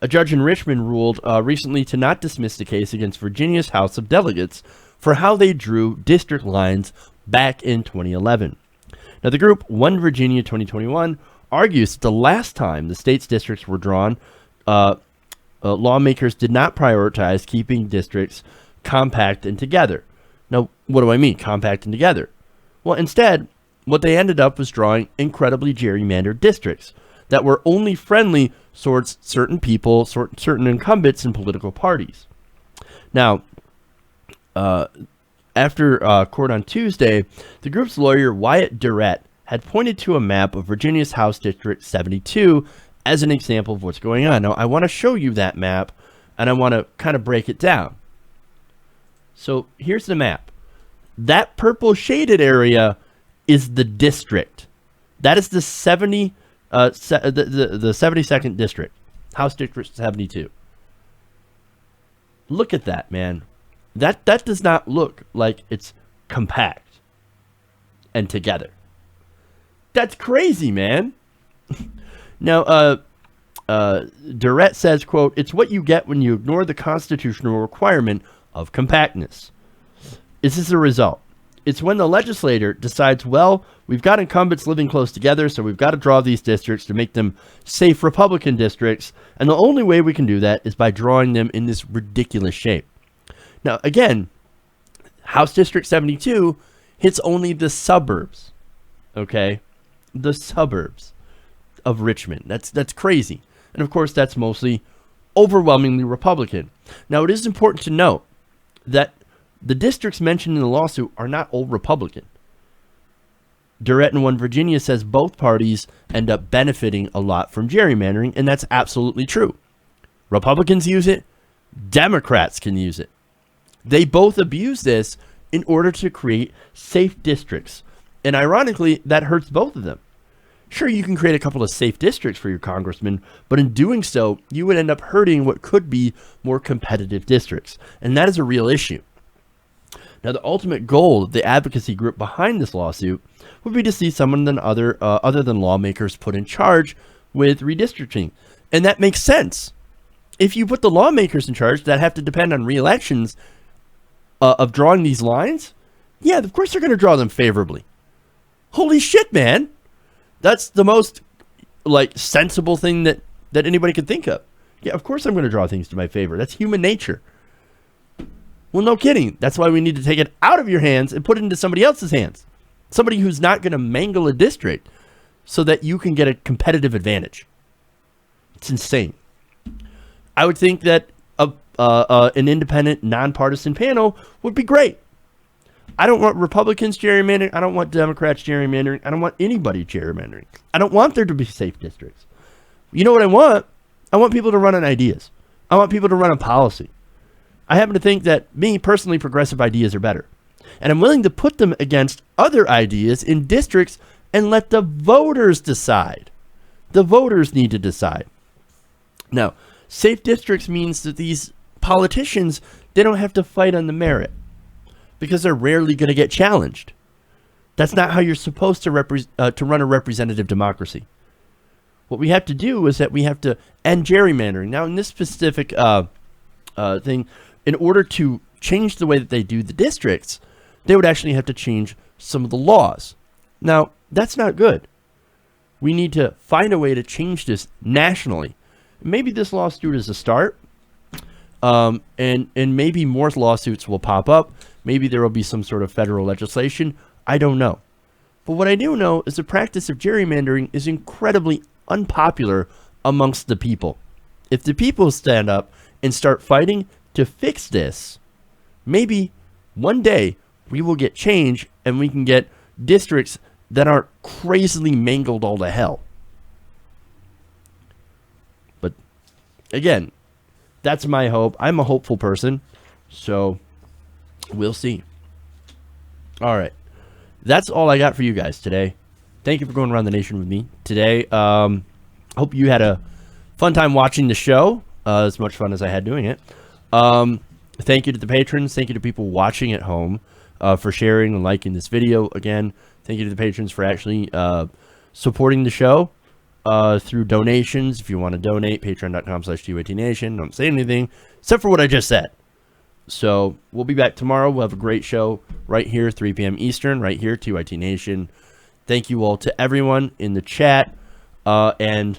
A judge in Richmond ruled recently to not dismiss the case against Virginia's House of Delegates for how they drew district lines back in 2011. Now, the group One Virginia 2021 argues that the last time the state's districts were drawn, lawmakers did not prioritize keeping districts compact and together. Now, what do I mean, compact and together? Well, instead, what they ended up was drawing incredibly gerrymandered districts that were only friendly towards certain people, certain incumbents and political parties. Now, after court on Tuesday, the group's lawyer, Wyatt Durrett, had pointed to a map of Virginia's House District 72 as an example of what's going on. Now, I want to show you that map, and I want to kind of break it down. So here's the map. That purple shaded area is the district. That is the 72nd district, House District 72. Look at that, man. That does not look like it's compact and together. That's crazy, man. Now, Durrett says, quote, "It's what you get when you ignore the constitutional requirement of compactness. Is this a result? It's when the legislator decides, well, we've got incumbents living close together, so we've got to draw these districts to make them safe Republican districts, and the only way we can do that is by drawing them in this ridiculous shape." Now, again, House District 72 hits only the suburbs, okay? The suburbs of Richmond. That's crazy. And of course, that's mostly overwhelmingly Republican. Now, it is important to note that the districts mentioned in the lawsuit are not all Republican. Durrett in One Virginia says both parties end up benefiting a lot from gerrymandering, and that's absolutely true. Republicans use it. Democrats can use it. They both abuse this in order to create safe districts. And ironically, that hurts both of them. Sure, you can create a couple of safe districts for your congressman, but in doing so, you would end up hurting what could be more competitive districts. And that is a real issue. Now, the ultimate goal of the advocacy group behind this lawsuit would be to see someone other than lawmakers put in charge with redistricting. And that makes sense. If you put the lawmakers in charge that have to depend on re-elections of drawing these lines, yeah, of course they're going to draw them favorably. Holy shit, man. That's the most sensible thing that anybody could think of. Yeah, of course I'm going to draw things to my favor. That's human nature. Well, no kidding. That's why we need to take it out of your hands and put it into somebody else's hands. Somebody who's not going to mangle a district so that you can get a competitive advantage. It's insane. I would think that an independent, nonpartisan panel would be great. I don't want Republicans gerrymandering. I don't want Democrats gerrymandering. I don't want anybody gerrymandering. I don't want there to be safe districts. You know what I want? I want people to run on ideas. I want people to run on policy. I happen to think that, me personally, progressive ideas are better. And I'm willing to put them against other ideas in districts and let the voters decide. The voters need to decide. Now, safe districts means that these politicians, they don't have to fight on the merit because they're rarely going to get challenged. That's not how you're supposed to run a representative democracy. What we have to do is that we have to end gerrymandering. Now, in this specific thing, in order to change the way that they do the districts, they would actually have to change some of the laws. Now, that's not good. We need to find a way to change this nationally. Maybe this lawsuit is a start, and maybe more lawsuits will pop up. Maybe there will be some sort of federal legislation. I don't know. But what I do know is the practice of gerrymandering is incredibly unpopular amongst the people. If the people stand up and start fighting to fix this, maybe one day we will get change and we can get districts that aren't crazily mangled all to hell. But again, that's my hope. I'm a hopeful person, so we'll see. All right. That's all I got for you guys today. Thank you for going around the nation with me today. Hope you had a fun time watching the show. As much fun as I had doing it. Thank you to the patrons. Thank you to people watching at home for sharing and liking this video. Again, thank you to the patrons for actually supporting the show through donations. If you want to donate, patreon.com/TYTNation. Don't say anything except for what I just said. So we'll be back tomorrow. We'll have a great show right here, 3 p.m. Eastern, right here, TYT Nation. Thank you all to everyone in the chat. And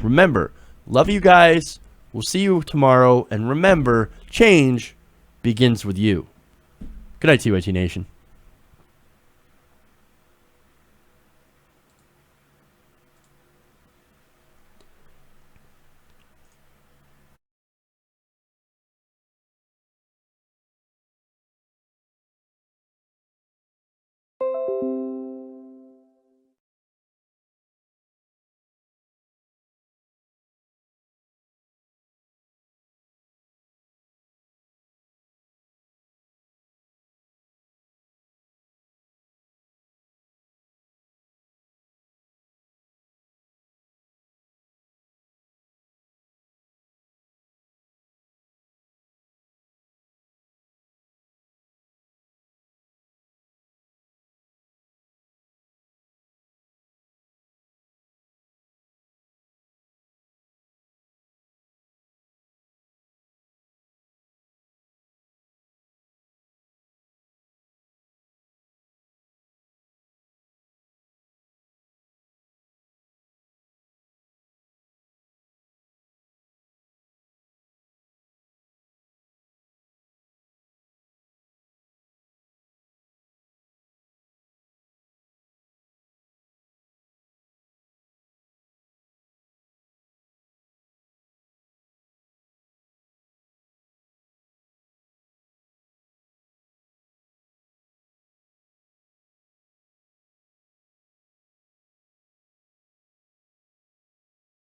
remember, love you guys. We'll see you tomorrow. And remember, change begins with you. Good night, TYT Nation.